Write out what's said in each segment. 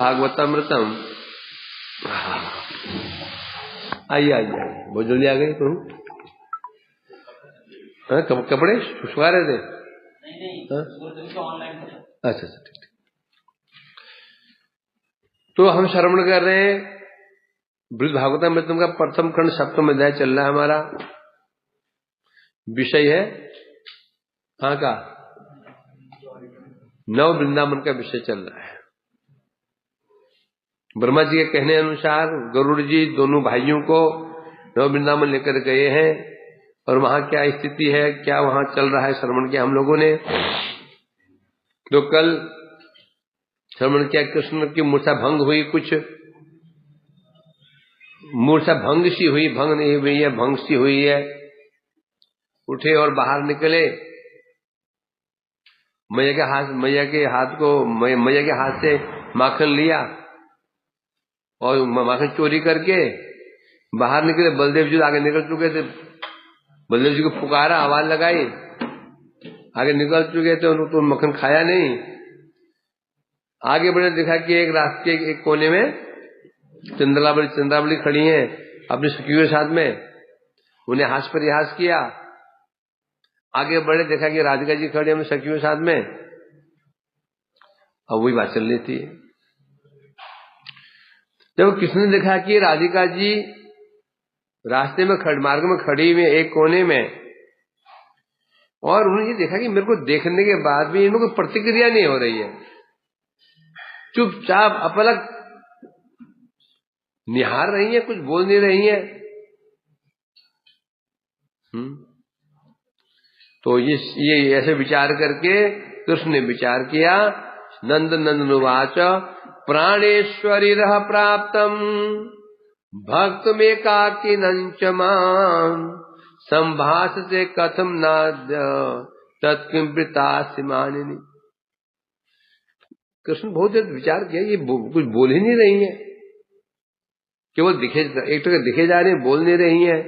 भागवतामृतम। आइए आइए, बहुत जल्दी आ गई तुम। कपड़े सुखा रहे थे? अच्छा अच्छा, ठीक। तो हम श्रवण कर रहे हैं बृहद भागवतामृतम का प्रथम खंड सप्तम अध्याय चल रहा है हमारा। विषय है कहाँ का? नव वृंदावन का विषय चल रहा है। ब्रह्मा जी के कहने अनुसार गरुड़ जी दोनों भाइयों को नव वृंदावन लेकर गए हैं और वहां क्या स्थिति है, क्या वहां चल रहा है, श्रवण किया हम लोगों ने। तो कल श्रवण किया कृष्ण की मूर्छा भंग हुई, कुछ मूर्छा भंग सी हुई, भंग नहीं हुई है, भंग सी हुई है। उठे और बाहर निकले। मैया के हाथ से माखन लिया और माखन चोरी करके बाहर निकले। बलदेव जी आगे निकल चुके थे। बलदेव जी को पुकारा, आवाज लगाई, आगे निकल चुके थे। उनको तो मक्खन खाया नहीं। आगे बढ़े, देखा कि एक रास्ते के एक कोने में चंद्रावली खड़ी है अपने सखियों के साथ में। उन्हें हास परिहास किया। आगे बढ़े, देखा कि राधिका जी खड़ी अपने सखियों के साथ में। अब वही बात चल रही थी। जब कृष्ण ने देखा कि राधिका जी रास्ते में मार्ग में खड़ी हुई एक कोने में, और उन्होंने ये देखा कि मेरे को देखने के बाद भी इनको कोई प्रतिक्रिया नहीं हो रही है, चुपचाप अपलक निहार रही है, कुछ बोल नहीं रही है। तो ये ऐसे विचार करके कृष्ण ने विचार किया। नंदनुवाच प्राणेश्वरी रह प्राप्तम भक्त में काकी नंचमान संभाष से कथम नाद्य तत्किम वृतासि मानिनी। कृष्ण बहुत देर विचार किया, ये कुछ बोल ही नहीं रही है, केवल एक तो दिखे जा रहे हैं, बोल नहीं रही है।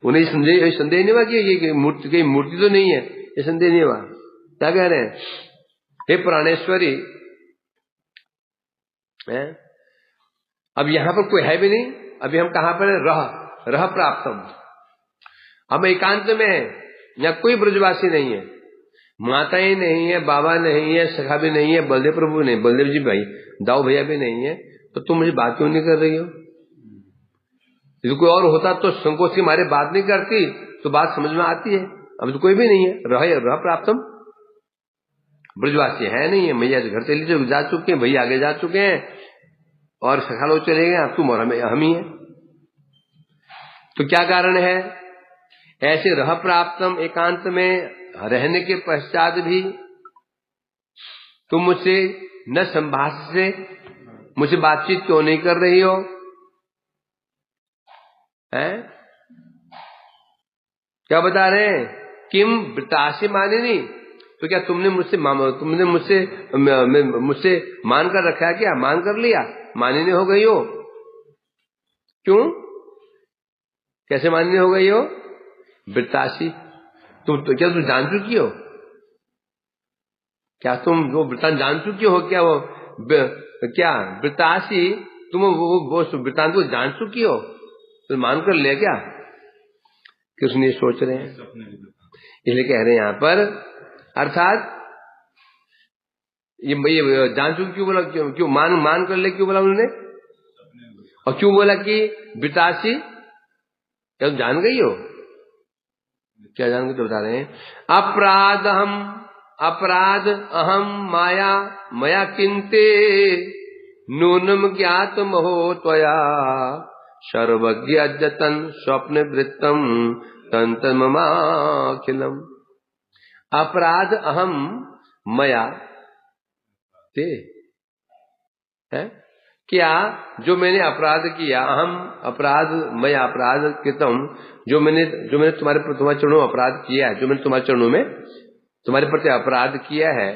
उन्हें संदेह नहीं हुआ कि ये मूर्ति तो नहीं है, ये संदेह नहीं हुआ। क्या कह रहे हैं? हे प्राणेश्वरी, अब यहां पर कोई है भी नहीं। अभी हम कहां पर है? रह प्राप्तम। हम एकांत में है, यहाँ कोई ब्रजवासी नहीं है, माताएं नहीं है, बाबा नहीं है, सखा भी नहीं है, बलदेव प्रभु नहीं, बलदेव जी भाई दाऊ भैया भी नहीं है। तो तुम मुझे बात क्यों नहीं कर रही हो? यदि कोई और होता तो संकोच के मारे बात नहीं करती, तो बात समझ में आती है। अब तो कोई भी नहीं है। रह प्राप्तम, ब्रजवासी है नहीं है। मैया घर चली जा चुके हैं, भैया आगे जा चुके हैं और सखा लोग चले गए, अब तुम और हम ही है। तो क्या कारण है? ऐसे रह प्राप्तम एकांत में रहने के पश्चात भी तुम मुझसे न संभाष से मुझसे बातचीत क्यों नहीं कर रही हो? हैं? क्या बता रहे हैं? किम वृतासि मानिनी। तो क्या तुमने मुझसे मान कर रखा है? क्या मान कर लिया? मानिनी हो गई हो? क्यों? कैसे मानिनी हो गई हो? वृतासि, क्या तुम जान चुकी हो? क्या तुम वो वृतांत जान चुकी हो? क्या वो क्या वृतासि, तुम वो वृतांत को जान चुकी हो? तो मान कर ले क्या? कृष्ण ये सोच रहे हैं, इसलिए कह रहे हैं यहां पर। अर्थात ये जान चुकी क्यों बोला? क्यों मान कर ले क्यों बोला उन्होंने? और क्यों बोला कि वृतासि? क्या तुम जान गई हो? क्या जान गई? तो बता रहे हैं अपराध अहम मया किंते नूनम ज्ञात महो त्वया सर्वज्ञ अद्यतन स्वप्न वृत्तम तंत्र ममाखिलम। अपराध अहम मया ते है क्या? जो मैंने अपराध किया, अहम अपराध मया अपराध कृतम, जो मैंने तुम्हारे चरणों में अपराध किया है, जो मैंने तुम्हारे चरणों में तुम्हारे प्रति अपराध किया है।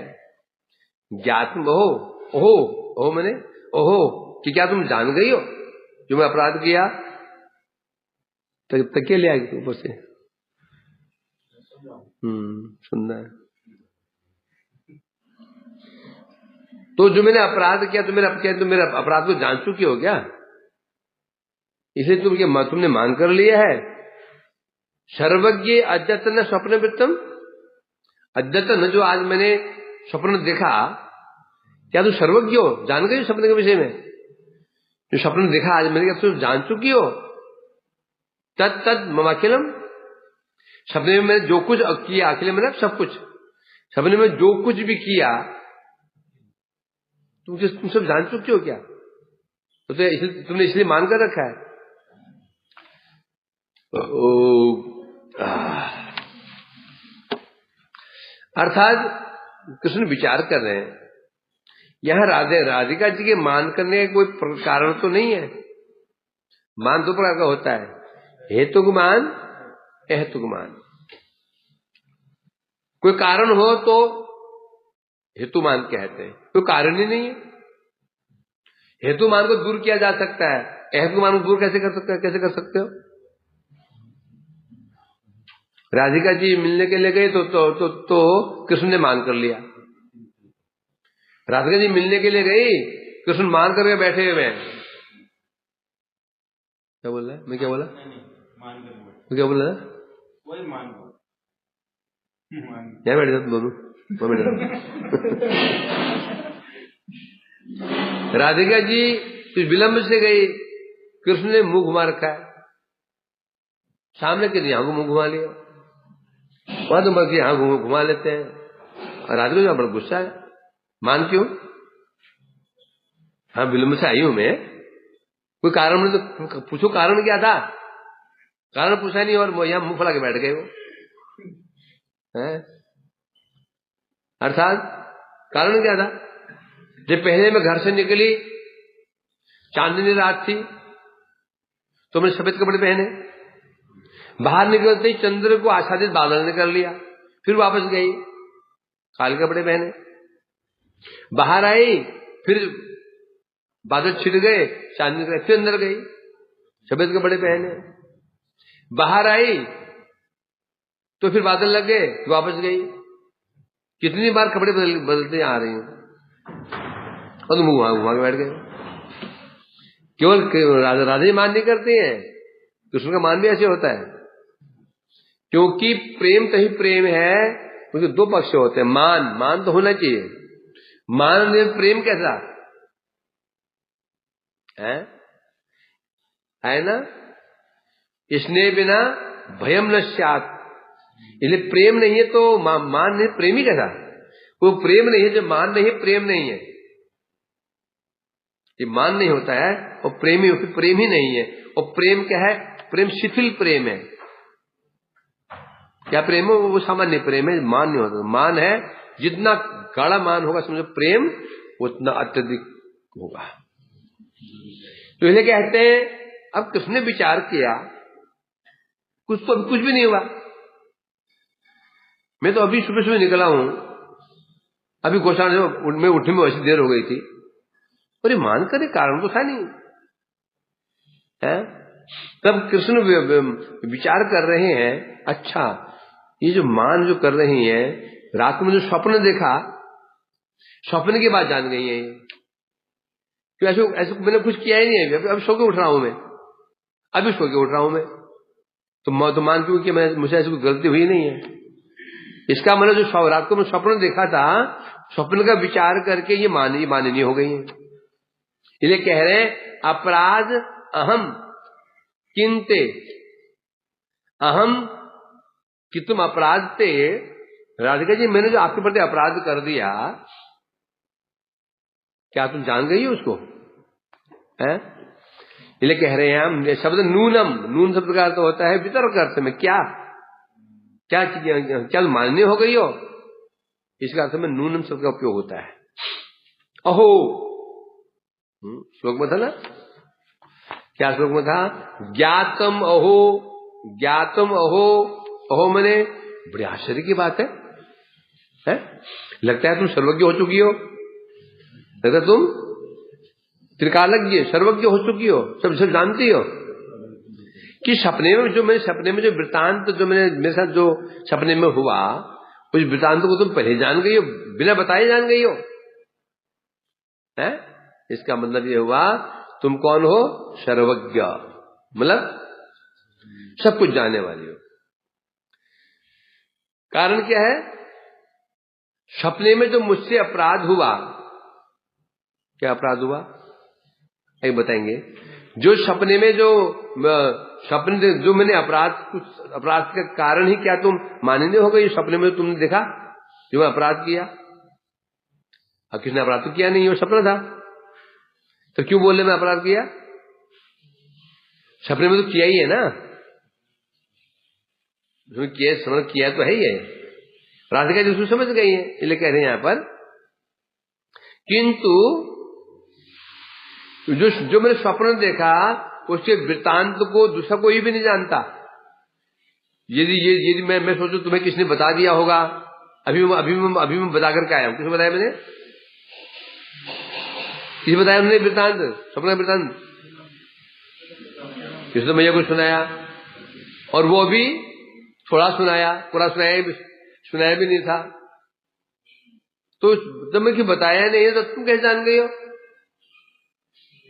ज्ञात ओहो मैंने ओहो कि क्या तुम जान गई हो जो मैं अपराध किया? तक ले आएगी ऊपर से। सुनना है। तो जो मैंने अपराध किया, तुम मेरे अपराध को जान चुकी हो क्या? इसलिए तुमने मान कर लिया है। सर्वज्ञ अद्यतन स्वप्न वृत्तम, अद्यतन जो आज मैंने स्वप्न देखा, क्या तुम सर्वज्ञ हो, जान गई स्वप्न के विषय में? जो स्वप्न देखा आज मैंने, क्या तुम जान चुकी हो? तद ममाखिलम, सपने में मैंने जो कुछ किया, अखिल मतलब सब कुछ, सपने में जो कुछ भी किया तुम सब जान चुके हो क्या? तो तुमने इसलिए मान कर रखा है। अर्थात कृष्ण विचार कर रहे हैं, यहां राधिका जी के मान करने का कोई कारण तो नहीं है। मान दो प्रकार का होता है, हेतुमान, अहेतुमान। कोई कारण हो तो हेतुमान कहते हैं, कोई कारण ही नहीं है। हेतुमान को दूर किया जा सकता है, अहेतुमान को दूर कैसे कर सकते हो? राधिका जी मिलने के लिए गए तो कृष्ण ने मान कर लिया। राधिका जी मिलने के लिए गई, कृष्ण मान करके बैठे हुए हैं। क्या बोल रहा है? मैं क्या बोला? मैं क्या बोल रहा था? वही मान क्या बैठे थे दोनों? राधिका जी कुछ विलंब से गई, कृष्ण ने मुंह घुमा रखा है सामने के, यहां को मुंह घुमा लिया, वहां तो बल्कि यहां घुमा लेते हैं। और राधिका जी बड़ा गुस्सा है, मान क्यों? हाँ विलंब से आई हूं मैं, कोई कारण नहीं तो पूछो कारण क्या था? कारण पूछा नहीं और यहां मुंह फैला के बैठ गए वो। अर्थात कारण क्या था? जब पहले मैं घर से निकली, चांदनी रात थी, तो मैंने सफेद कपड़े पहने, बाहर निकलते ही चंद्र को आच्छादित बादल ने कर लिया, फिर वापस गई काले कपड़े पहने, बाहर आई फिर बादल छिड़ गए, चांदनी का फिर अंदर गई सफेद कपड़े पहने, बाहर आई तो फिर बादल लग गए, वापस गई। कितनी बार कपड़े बदलते आ रही हूं, और तुम घुमा के बैठ गए। केवल राधे मान नहीं करते हैं, कृष्ण का मान भी ऐसे होता है। क्योंकि प्रेम तो ही प्रेम है, उसके दो पक्ष होते हैं। मान तो होना चाहिए, मान में प्रेम कैसा है ना? इसने बिना भयम न स्यात्, इसलिए प्रेम नहीं है तो मान नहीं, प्रेमी कैसा? वो प्रेम नहीं है जो मान नहीं है, प्रेम नहीं है। ये मान नहीं होता है और प्रेमी प्रेम ही नहीं है। और प्रेम क्या है? प्रेम शिथिल प्रेम है। क्या प्रेम है? वो सामान्य प्रेम है, मान नहीं होता। मान है जितना गाढ़ा मान होगा समझो प्रेम, उतना अत्यधिक होगा। तो इसलिए कहते हैं, अब किसने विचार किया, कुछ भी नहीं हुआ। मैं तो अभी सुबह सुबह निकला हूं, अभी गौशाला में उठने में वैसी देर हो गई थी, और ये मान करे कारण तो था नहीं है। तब कृष्ण विचार कर रहे हैं, अच्छा ये जो मान जो कर रही है, रात में जो स्वप्न देखा, स्वप्न की बात जान गई है। क्यों ऐसे मैंने कुछ किया ही नहीं है, अब सो के उठ रहा हूं मैं, अभी सो के उठ रहा हूं मैं, तो मान क्यों कि मुझे ऐसी कोई गलती हुई नहीं है। इसका मतलब जो रात को मैं स्वप्न देखा था, स्वप्न का विचार करके ये माननीय हो गई है। इसलिए कह रहे हैं अपराध अहम किंते, अहम कि तुम अपराध थे। राधिका जी मैंने जो आपके प्रति अपराध कर दिया, क्या तुम जान गई हो उसको? है इसलिए कह रहे हैं हम, शब्द नूनम, नून शब्द का अर्थ होता है वितर्क अर्थ में, क्या क्या क्या तुम माननीय हो गई हो, इसका अर्थ में नूनम शब्द का उपयोग होता है। अहो श्लोक में था ना, क्या श्लोक में था? ज्ञातम अहो, ज्ञातम अहो, अहो मैंने बड़े आश्चर्य की बात है? लगता है तुम सर्वज्ञ हो चुकी हो, लगता है तुम त्रिकालज्ञ सर्वज्ञ हो चुकी हो, सब जानती हो कि सपने में जो वृतांत जो मेरे साथ जो सपने में हुआ, उस वृतांत को तुम पहले जान गई हो, बिना बताए जान गई हो। है। इसका मतलब ये हुआ तुम कौन हो? सर्वज्ञ, मतलब सब कुछ जानने वाली हो। कारण क्या है? सपने में जो मुझसे अपराध हुआ, क्या अपराध हुआ एक बताएंगे। जो सपने में जो मैंने अपराध का कारण ही क्या तुम मानने हो गए? सपने में तुमने देखा जो मैं अपराध किया, अब किसने अपराध तो किया नहीं, वो सपना था, तो क्यों बोले मैं अपराध किया? सपने में तो किया ही है ना, किया तो है ही है। राधिका जी उसको समझ गई है, इसलिए कह रहे हैं यहां पर, किंतु जो मैंने स्वप्न देखा उसके वृत्तांत को दूसरा कोई भी नहीं जानता। यदि मैं सोचूं तुम्हें किसने बता दिया होगा, अभी मैं बता करके आया हूं। किसने बताया? मैंने किसे बताया? उन्होंने वृत्तांत, स्वप्न वृत्तांत किसने भैया को सुनाया, और वो भी थोड़ा सुनाया, पूरा सुनाया भी नहीं था। तो जब मैं क्यों बताया नहीं है तो तुम कैसे जान गई हो?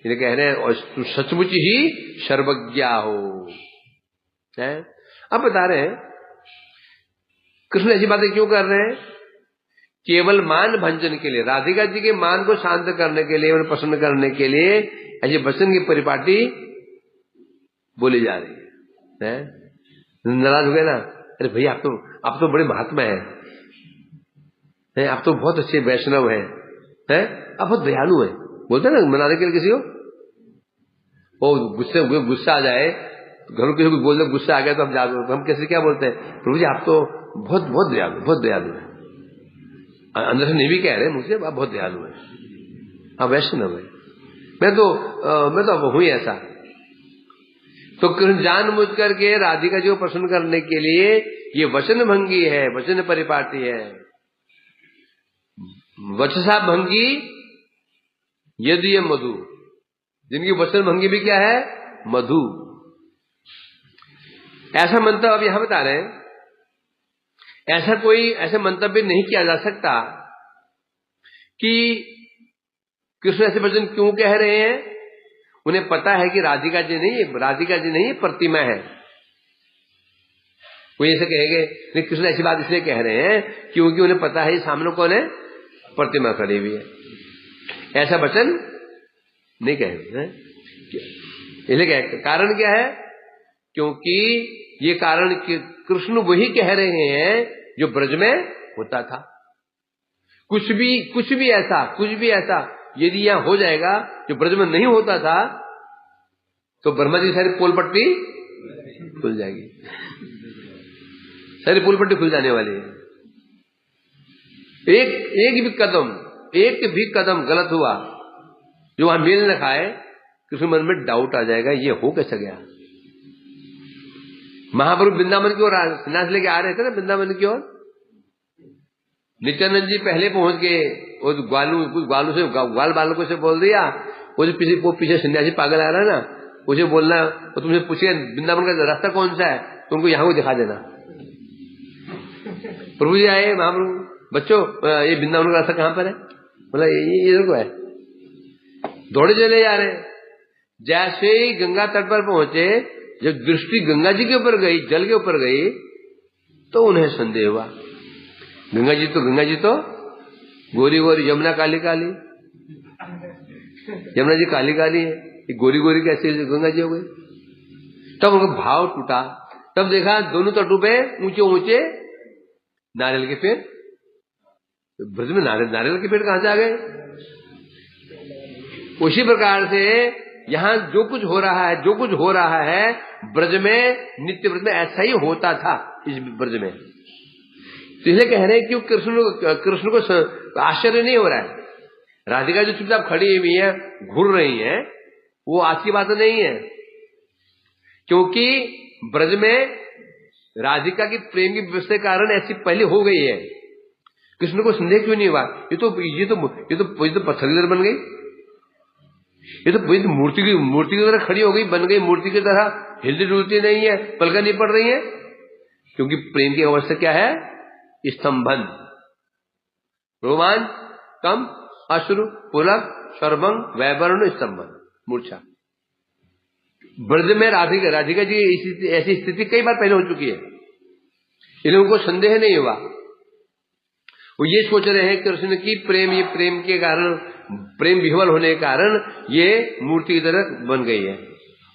ये कह रहे हैं और तुम सचमुच ही सर्वज्ञा हो है। अब बता रहे हैं कृष्ण ऐसी बातें क्यों कर रहे हैं? केवल मान भंजन के लिए, राधिका जी के मान को शांत करने के लिए, उन्हें प्रसन्न करने के लिए ऐसे वचन की परिपाटी बोली जा रही है। नाराज हो गए ना, अरे भैया आप तो बड़े महात्मा है, आप तो बहुत अच्छे वैष्णव हैं, आप बहुत दयालु हैं, बोलते ना मनाने के लिए किसी को, वो गुस्सा आ जाए, घर किसी को बोल दे गुस्सा आ गया तो हम कैसे क्या बोलते हैं? प्रभु जी आप तो बहुत दयालु है। अंदर से नहीं भी कह रहे मुझसे, आप बहुत दयालु है, आप वैष्णव है। मैं तो अब हूं ऐसा। तो कृष्ण जानबूझ करके राधिका जी को प्रसन्न करने के लिए ये वचन भंगी है, वचन परिपाटी है। वचसा भंगी यदि ये मधु, जिनकी वचन भंगी भी क्या है? मधु। ऐसा मंतव्य अब यहां बता रहे हैं, ऐसा मंतव्य नहीं किया जा सकता कि कृष्ण ऐसे वचन क्यों कह रहे हैं। उन्हें पता है कि राधिका जी नहीं प्रतिमा है। कोई ऐसे कहेंगे नहीं, कृष्ण ऐसी बात इसलिए कह रहे हैं क्योंकि उन्हें पता है सामने कौन है? प्रतिमा खड़ी हुई है। ऐसा वचन नहीं कहेंगे। इसलिए कारण क्या है? क्योंकि ये कारण कृष्ण वही कह रहे हैं जो ब्रज में होता था। कुछ भी ऐसा यदि यहां हो जाएगा जो ब्रज में नहीं होता था तो ब्रह्मा जी सारी पोल पट्टी खुल जाएगी, सारी पोल पट्टी खुल जाने वाली है। एक भी कदम गलत हुआ जो वहां मेल न खाए, किसी मन में डाउट आ जाएगा ये हो कैसे गया। महाप्रभु वृंदावन की ओर संन्यास लेके आ रहे थे ना, वृंदावन की ओर। नित्यानंद जी पहले पहुंच गए, कुछ ग्वाल बालकों से बोल दिया, वो पीछे सन्यासी पागल आ रहा है ना, उसे बोलना, वो तुमसे पूछे वृंदावन का रास्ता कौन सा है, तो उनको यहां को दिखा देना। प्रभु जी आए, महाप्रभु, बच्चों ये वृंदावन का रास्ता कहां पर है? बोला ये इधर को है। दौड़े चले जा रहे। जैसे ही गंगा तट पर पहुंचे, जब दृष्टि गंगा जी के ऊपर गई, जल के ऊपर गई, तो उन्हें संदेह हुआ, गंगा जी तो गोरी गोरी, यमुना काली काली, यमुना जी काली काली है, ये गोरी गोरी कैसे गंगा जी हो गई? तब उनका भाव टूटा। तब देखा दोनों तटों पे ऊंचे ऊंचे नारियल के पेड़। ब्रज में नारियल के पेड़ कहां से आ गए? उसी प्रकार से यहां जो कुछ हो रहा है ब्रज में, नित्य ब्रज में ऐसा ही होता था इस ब्रज में। तो इसलिए कह रहे हैं कि कृष्ण को आश्चर्य नहीं हो रहा है। राधिका जो चुपचाप खड़ी हुई है, घूर रही है, वो आज की बात नहीं है। क्योंकि ब्रज में राधिका की प्रेम की व्यवस्था के कारण ऐसी पहले हो गई है। कृष्ण को संदेह क्यों नहीं हुआ? ये तो पत्थर की तरह बन गई, ये तो मूर्ति की तरह खड़ी हो गई, बन गई मूर्ति की तरह, हिलती डुलती नहीं है, पलका नहीं पड़ रही है। क्योंकि प्रेम की अवस्था क्या है? स्तंभन, रोमांच, कम, अश्रु, पुलक, सर्वंग वैवर्ण स्तंभन मूर्छा। ब्रज में राधिका जी ऐसी स्थिति कई बार पहले हो चुकी है, इन लोगों को संदेह नहीं हुआ। वो ये सोच रहे हैं कृष्ण की ये प्रेम के कारण, प्रेम विह्वल होने के कारण ये मूर्ति की तरह बन गई है,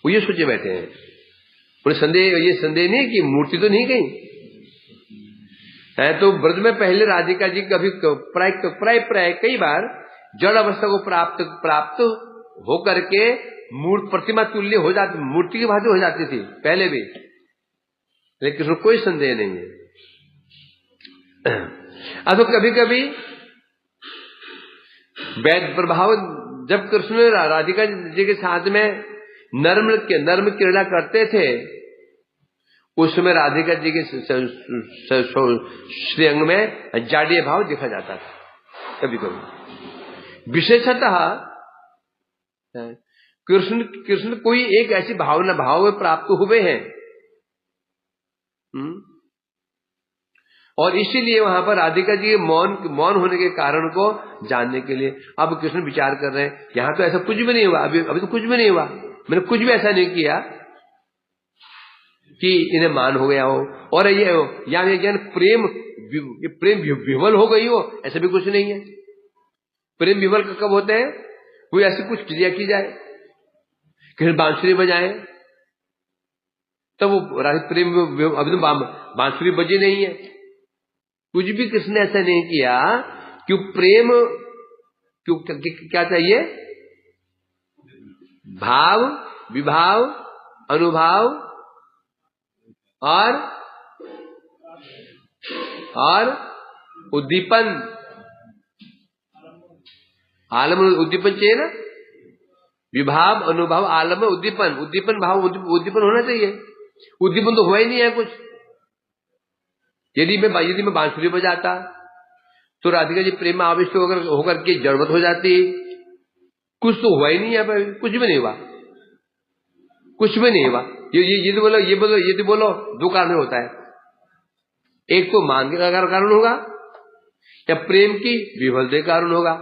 वो ये सोचे बैठे हैं। उन्हें ये संदेह नहीं कि मूर्ति तो नहीं गई है। तो ब्रज में पहले राधिका जी कभी प्राय कई बार जड़ अवस्था को प्राप्त होकर के प्रतिमा तुल्य हो जाती, मूर्ति की भांति हो जाती थी पहले भी, लेकिन उसमें कोई संदेह नहीं है। अब तो कभी कभी वैद प्रभाव, जब कृष्ण राधिका जी के साथ में नर्म क्रीड़ा करते थे, उस समय राधिका जी के श्रीअंग में जाड्य भाव देखा जाता था कभी कभी। विशेषतः कृष्ण कोई एक ऐसी भाव में प्राप्त हुए हैं, और इसीलिए वहां पर राधिका जी मौन होने के कारण को जानने के लिए अब कृष्ण विचार कर रहे हैं, यहां तो ऐसा कुछ भी नहीं हुआ, अभी तो कुछ भी नहीं हुआ, मैंने कुछ भी ऐसा नहीं किया कि इन्हें मान हो गया हो, और ये यानी प्रेम विह्वल हो गई हो, ऐसा भी कुछ नहीं है। प्रेम विह्वल कब होते हैं? कोई ऐसी कुछ क्रिया की जाए, किसी बांसुरी बजाए, तब वो प्रेम, अभी तो बांसुरी बजी नहीं है, कुछ भी कृष्ण ने ऐसा नहीं किया। क्यों? प्रेम क्यों? क्या चाहिए? भाव, विभाव, अनुभाव और उद्दीपन, आलम उद्दीपन चाहिए ना, विभाव, अनुभव, आलम, उद्दीपन भाव, उद्दीपन होना चाहिए। उद्दीपन तो हुआ ही नहीं है कुछ। यदि मैं बांसुरी बजाता तो राधिका जी प्रेम में आविष्ट होकर के जड़वत हो जाती, कुछ तो हुआ ही नहीं है, कुछ भी नहीं हुआ, कुछ भी नहीं हुआ। ये तो बोलो दो कारण होता है, एक तो मान के कारण होगा या प्रेम की विह्वलता के कारण होगा।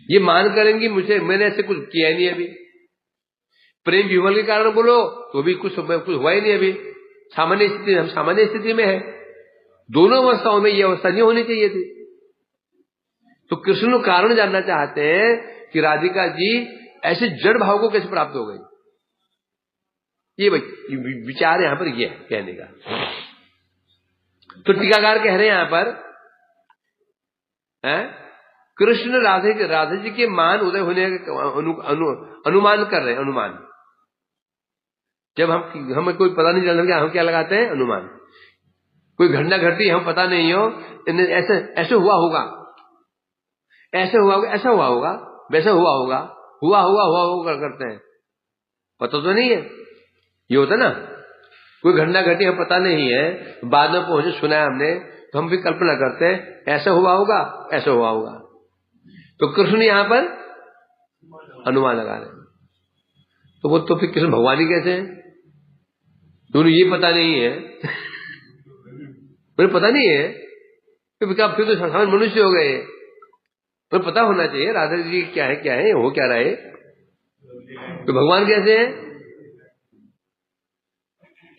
ये मान करेंगी मैंने ऐसे कुछ किया ही नहीं अभी, प्रेम विह्वल के कारण बोलो तो भी कुछ हुआ ही नहीं अभी, हम सामान्य स्थिति में है। दोनों अवस्थाओं में ये अवस्था नहीं होनी चाहिए थी। तो कृष्ण कारण जानना चाहते हैं कि राधिका जी ऐसे जड़ भाव को कैसे प्राप्त हो गई। ये विचार यहां पर ये है कहने का। तो टीकाकार कह रहे हैं यहां पर कृष्ण राधा जी के मान उदय होने का अनुमान कर रहे हैं। अनुमान, जब हमें कोई पता नहीं चलता, हम क्या लगाते हैं? अनुमान। कोई घटना घटी, हम पता नहीं हो, ऐसे हुआ होगा, ऐसे हुआ होगा, ऐसा हुआ होगा, वैसा हुआ होगा करते हैं, पता तो नहीं है। ये होता ना, कोई घटना घटी, हम पता नहीं है, बाद में पहुंचे सुना है हमने, तो हम भी कल्पना करते हैं ऐसा हुआ होगा, ऐसा हुआ होगा। तो कृष्ण यहां पर अनुमान लगा रहे हैं। तो वो तो फिर कृष्ण भगवान ही कैसे हैं? दोनों ये पता नहीं है मुझे पता नहीं है, फिर तो सामान्य मनुष्य हो गए। तो पता होना चाहिए राधा जी क्या है, हो क्या रहा है। तो भगवान कैसे हैं?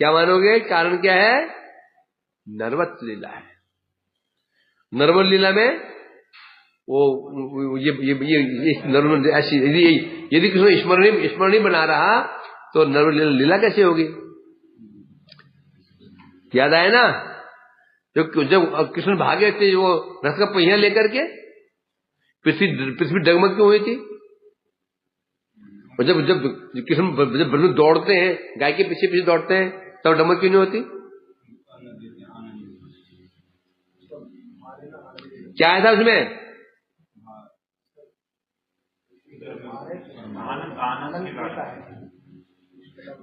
क्या मानोगे? कारण क्या है? नर्वत लीला है। नर्वत लीला में वो ये नर्वत ऐसी, यदि किसी स्मरण नहीं बना रहा तो नर्वत लीला कैसे होगी? याद आया ना, जब कृष्ण भागे थे वो रथ का पहिया लेकर के, पृथ्वी डगमग क्यों हुई थी? और जब कृष्ण दौड़ते हैं, गाय के पीछे पीछे दौड़ते हैं, तब डगमग क्यों नहीं होती? क्या आया था उसमें?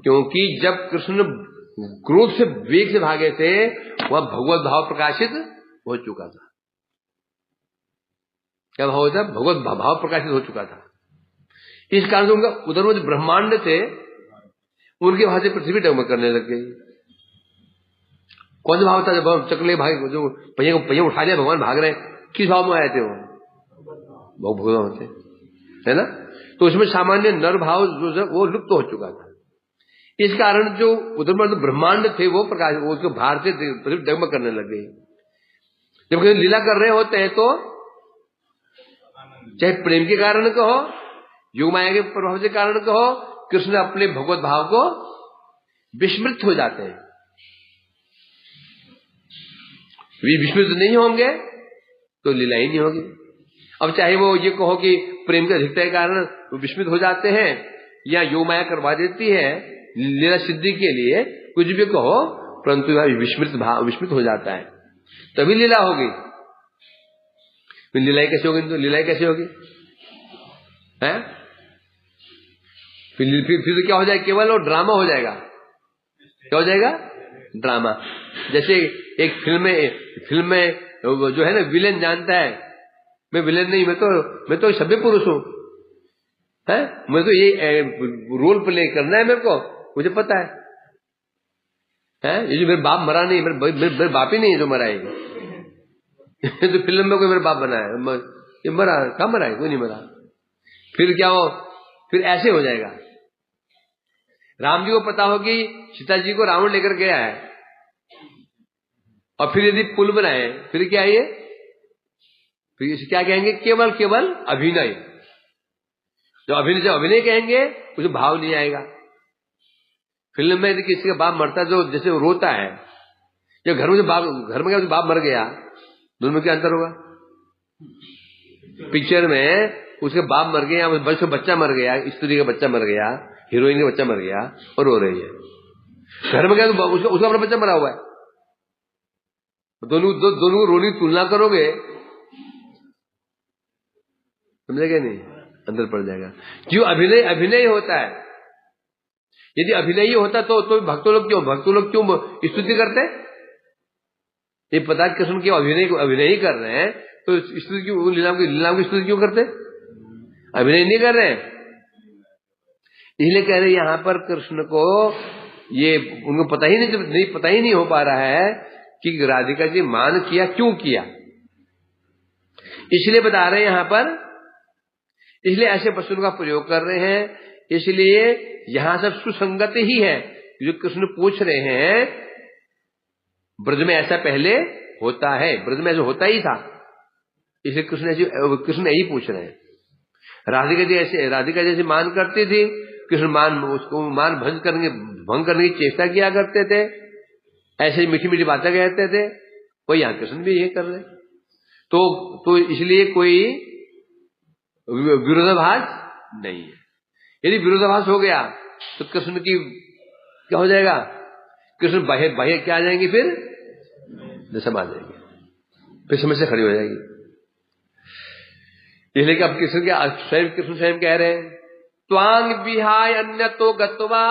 क्योंकि जब कृष्ण क्रोध से वेग से भागे थे, वह भगवत भाव प्रकाशित हो चुका था। क्या भाव होता? भगवत भाव प्रकाशित हो चुका था। इस कारण से उनका उधर में जो ब्रह्मांड थे, उनके वहां से पृथ्वी डगमग करने लग गई। कौन सा भाव था? जब चकले भाग, जो पहिया उठा लिया, भगवान भाग रहे, किस भाव में आए थे? वो भगवान थे। है ना। तो उसमें सामान्य नर भाव जो वो लुप्त हो चुका था। इस कारण जो उधर ब्रह्मांड थे वो प्रकाश, वो उसको बाहर से डगमग करने लगे। जब कहीं लीला कर रहे होते हैं तो चाहे प्रेम के कारण कहो, योग माया के प्रभाव के कारण कहो, कृष्ण अपने भगवत भाव को विस्मृत हो जाते हैं। वे विस्मृत नहीं होंगे तो लीला ही नहीं होगी। अब चाहे वो ये कहो कि प्रेम के अधिकता के कारण वो विस्मित हो जाते हैं, या योग माया करवा देती है लीला सिद्धि के लिए, कुछ भी कहो, परंतु विस्मित हो जाता है, तभी लीला होगी। लीला कैसे होगी? तो लीला कैसे होगी है? फिर तो क्या हो जाएगा? केवल वो ड्रामा हो जाएगा। क्या हो जाएगा? ड्रामा। जैसे एक फिल्म में जो है ना, विलेन जानता है मैं विलेन नहीं, मैं तो सभ्य पुरुष हूं, है, मैं तो ये रोल प्ले करना है, मेरे को मुझे पता है, ये जो मेरे बाप मरा नहीं, मेरे बाप ही नहीं है जो मरा है। तो फिल्म में कोई मेरे बाप बना है, ये मरा, कहाँ मरा है? कोई नहीं मरा। फिर क्या हो? फिर ऐसे हो जाएगा। राम जी को पता हो कि सीता जी को रावण लेकर गया है, और फिर यदि पुल बनाए, फिर क्या है ये? फिर इसे क्या कहेंगे? केवल अभिनय। जब अभिनय कहेंगे उसे भाव नहीं आएगा। फिल्म में यदि किसी का बाप मरता है, जो जैसे वो रोता है, या घर में बाप मर गया, दोनों में क्या अंतर होगा? पिक्चर में उसके बाप मर गया, बच्चा मर गया, स्त्री का बच्चा मर गया, हीरोइन का बच्चा मर गया और रो रही है। घर में क्या उसका अपना बच्चा मरा हुआ है। दोनों को रोने की तुलना करोगे, समझेगा नहीं? अंदर पड़ जाएगा। क्यों? अभिनय होता है। यदि अभिनय ही होता तो भक्तों लोग क्यों स्तुति करते? ये पता कृष्ण के अभिनय ही कर रहे हैं, तो स्तुति क्यों, लीला की स्तुति क्यों करते? अभिनय नहीं कर रहे हैं, इसलिए कह रहे यहां पर कृष्ण को ये उनको पता ही नहीं हो पा रहा है कि राधिका जी मान किया क्यों किया। इसलिए बता रहे हैं यहां पर, इसलिए ऐसे वचनों का प्रयोग कर रहे हैं। इसलिए यहां सब सुसंगत ही है। जो कृष्ण पूछ रहे हैं, ब्रज में ऐसा पहले होता है, ब्रज में ऐसा होता ही था, इसलिए कृष्ण यही पूछ रहे हैं। राधिका जैसे मान करती थी, कृष्ण उसको भंग करने की चेष्टा किया करते थे, ऐसे मीठी मीठी बातें कहते थे, वो यहां कृष्ण भी यही कर रहे। तो इसलिए कोई विरोधाभास नहीं है। यदि विरोधाभास हो गया तो कृष्ण की क्या हो जाएगा? कृष्ण बाह्य क्या आ जाएंगे? फिर दशम आ जाएंगे, फिर समस्या खड़ी हो जाएगी। इसलिए कि अब कृष्ण स्वयं कह रहे हैं, त्वांग विहाय अन्य तो गत्वा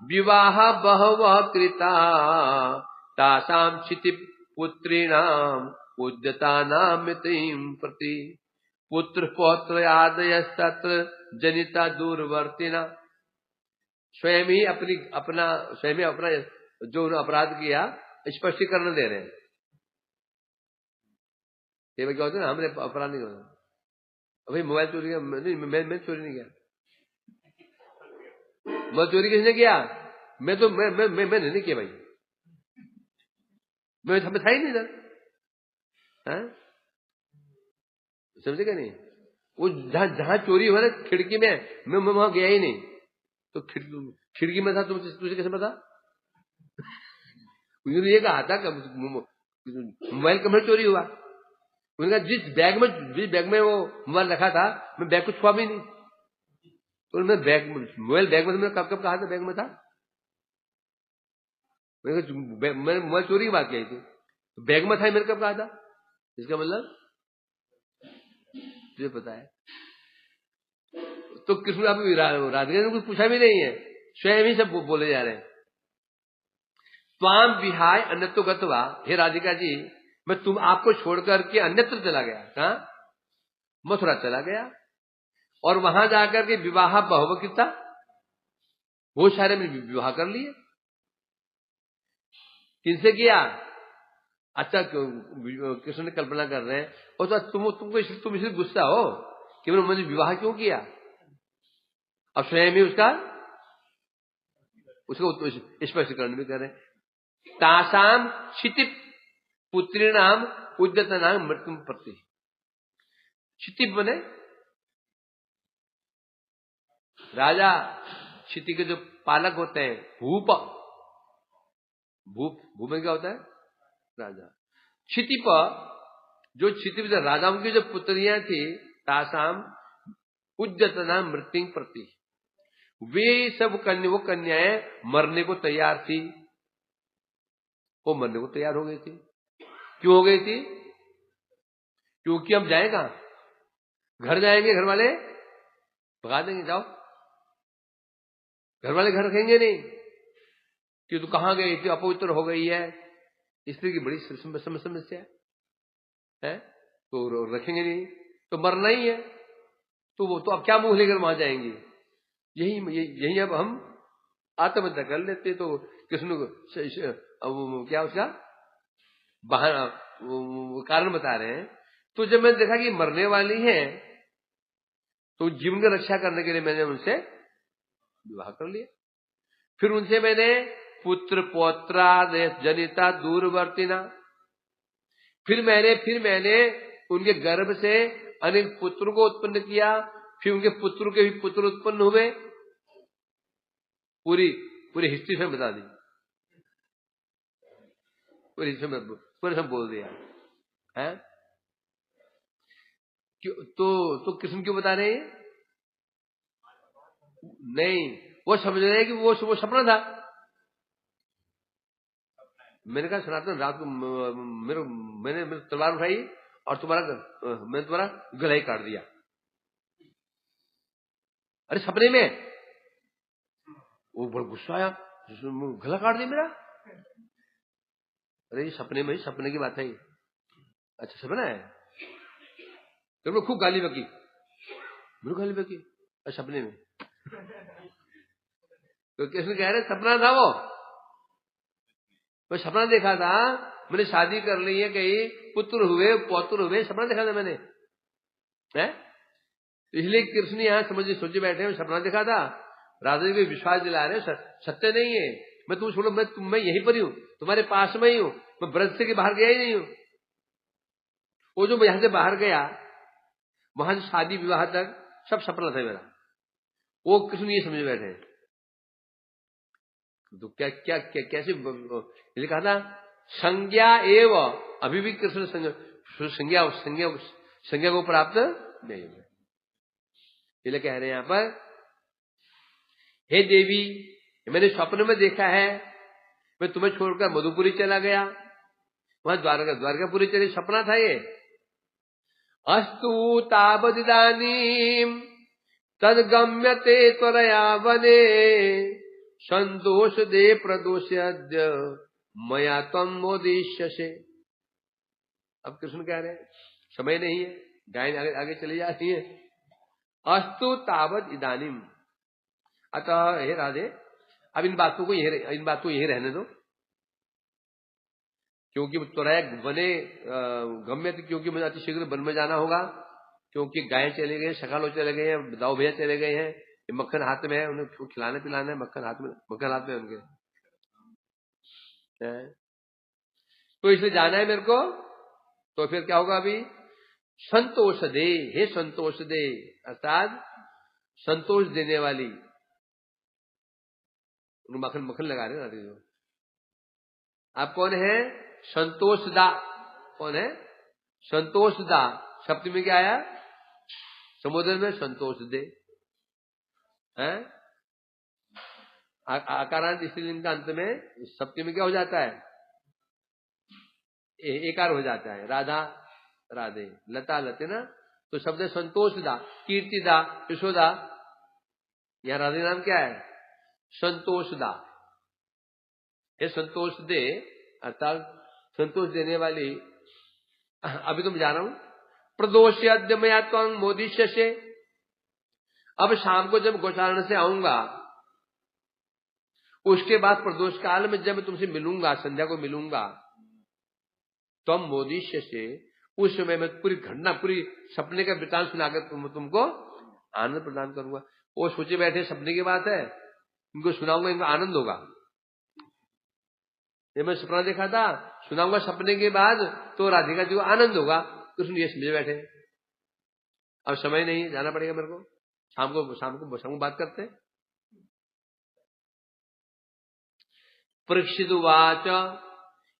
विवाह बहवः कृता तासाम क्षिति पुत्रीणाम उद्यतानाम मितिं प्रति पुत्र पौत्र आदय सत्र जनिता दूरवर्तिना। स्वयं ही अपना जो उन्होंने अपराध किया स्पष्टीकरण दे रहे हैं। ये क्या होता है ना, हमने अपराध नहीं किया, अभी मोबाइल चोरी किया, मैं चोरी नहीं किया, मैं चोरी किसने किया? मैंने नहीं किया भाई, मैं था ही नहीं सर, समझेगा नहीं? वो जहां चोरी हुआ ना खिड़की में, मैं वहां गया ही नहीं, तो खिड़की में था, तुझे कैसे पता? उन्होंने ये कहा था मोबाइल कब चोरी हुआ, उन्होंने कहा जिस बैग में वो मोबाइल रखा था, मैं बैग को छुआ भी नहीं। तो मोबाइल बैग में कब कहा था बैग में था? मैंने मोबाइल चोरी की बात कही थी, तो बैग में था मैंने कब कहा था? इसका मतलब तुझे पता है। तो कृष्ण आप राधिका ने कुछ पूछा भी नहीं है, स्वयं ही सब बोले जा रहे हैं। त्वाम विहाय अन्यत्र गत्वा, हे राधिका जी मैं आपको छोड़कर के अन्यत्र चला गया। कहां? मथुरा चला गया, और वहां जाकर के विवाह बहुव कितना, बहुत सारे में विवाह कर लिए। किनसे किया? अच्छा कृष्ण ने कल्पना कर रहे हैं, और तो तुम इसलिए गुस्सा हो केवल उन्होंने विवाह क्यों किया? अब स्वयं ही उसका स्पष्टीकरण भी कर रहे हैं। तासाम क्षितिप पुत्री नाम उद्यत नाम मृत्यु प्रति। क्षितिप बने राजा, क्षिति के जो पालक होते हैं, भूप में क्या होता है? राजा। क्षितिप, जो क्षितिप राजाओं की जो पुत्रियां थी, तासाम उद्यत नाम मृत्यु प्रति, वे सब वो कन्याएं मरने को तैयार थी। वो मरने को तैयार हो गई थी। क्यों हो गई थी? क्योंकि हम जाएगा, घर जाएंगे, घर वाले भगा देंगे, जाओ। घर वाले घर रखेंगे नहीं कि तू कहां गई थी, अपवित्र हो गई है, स्त्री की बड़ी समस्या है, तो रखेंगे नहीं, तो मरना ही है, तो वो तो अब क्या मुंह लेकर वहां जाएंगे? यही अब हम आत्महत्या कर लेते। तो कृष्ण को क्या उसका बहाना कारण बता रहे हैं। तो जब मैंने देखा कि मरने वाली है, तो जीवन की रक्षा करने के लिए मैंने उनसे विवाह कर लिया। फिर उनसे मैंने पुत्र पौत्रा जनिता दूरवर्तिना, फिर मैंने उनके गर्भ से अनेक पुत्रों को उत्पन्न किया। फिर उनके पुत्रों के भी पुत्र उत्पन्न हुए। पूरी हिस्ट्री से बता दी, पूरे सब बोल दिया है। तो कृष्ण क्यों बता रहे हैं? नहीं, वो समझ रहे हैं कि वो सपना था। मैंने कहा सनातन, रात को मैंने तलवार उठाई और मैंने तुम्हारा गला ही काट दिया। अरे सपने में वो बड़ा गुस्सा आया, गला काट दिया मेरा। अरे सपने में, सपने की बात है। अच्छा सपना है? तो खूब गाली बकी, मेरे गाली बकी सपने में। तो किसने कह रहे सपना था वो? मैं सपना देखा था, मैंने शादी कर ली है, कहीं पुत्र हुए पौत्र हुए, सपना देखा था मैंने है। इसलिए कृष्ण यहां समझे सोचे बैठे हैं, सपना देखा था। राधा जी को विश्वास दिला रहे, सत्य नहीं है, मैं तुम छोड़ो, मैं यहीं पर ही हूं, तुम्हारे पास में ही हूं, मैं ब्रज से के बाहर गया ही नहीं हूं। वो जो यहां से बाहर गया, वहां से शादी विवाह तक सब सपना था मेरा। वो कृष्ण ये समझे बैठे हैं। तो कैसे कहा था संज्ञा एव, अभी भी कृष्ण संज्ञा को प्राप्त नहीं हुआ। इसलिए कह रहे हैं यहां पर, हे देवी, मैंने स्वप्न में देखा है, मैं तुम्हें छोड़कर मधुपुरी चला गया, वहां द्वारकापुरी चले, सपना था ये। अस्तु तावदिदानीम तद्गम्यते त्वरया वने, संतोष दे प्रदोष्यद्य मया त्वं मोदिष्यसे। अब कृष्ण कह रहे हैं समय नहीं है, गायन आगे चली जा रही है। अस्तु तावद इदानीम, अतः हे राधे, अब इन बातों को यही रहने दो, क्योंकि त्वरया वने गम्य, क्योंकि मुझे अति शीघ्र वन में जाना होगा, क्योंकि गाय चले गए, सकालो चले गए हैं, दाऊ भैया चले गए हैं, मक्खन हाथ में है, उन्हें खिलाने पिलाना है, मक्खन हाथ में उनके तो इसलिए जाना है मेरे को। तो फिर क्या होगा? अभी संतोष दे, हे संतोष दे, अर्थात संतोष देने वाली, मक्खन लगा रहे ना जो। आप कौन है? संतोषदा। कौन है? संतोषदा। सप्तमी में क्या आया? समुद्र में संतोष दे है। आकारांत स्त्रीलिंग का अंत में सप्तमी में क्या हो जाता है? एकार हो जाता है। राधा राधे, लता लते ना, तो शब्द संतोषदा, कीर्तिदा, यशोदा। यहां राधे नाम क्या है? संतोषदा। ये संतोष दे अर्थात संतोष देने वाली। अभी तुम जा रहा हूं, प्रदोष्य अद्यमया त्वं मोदिष्य से। अब शाम को जब गोचारण से आऊंगा, उसके बाद प्रदोष काल में जब मैं तुमसे मिलूंगा, संध्या को मिलूंगा, त्वं मोदिष्य से, उस समय मैं पूरी घटना, पूरी सपने का वृतांत सुनाकर तुमको आनंद प्रदान करूंगा। वो सोचे बैठे सपने की बात है, इनको सुनाऊंगा, इनको आनंद होगा। ये मैं सपना देखा था, सुनाऊंगा सपने के बाद तो राधिका जी को आनंद होगा। कृष्ण ये समझे बैठे, अब समय नहीं, जाना पड़ेगा मेरे को, शाम को बात करते। परीक्षित उवाच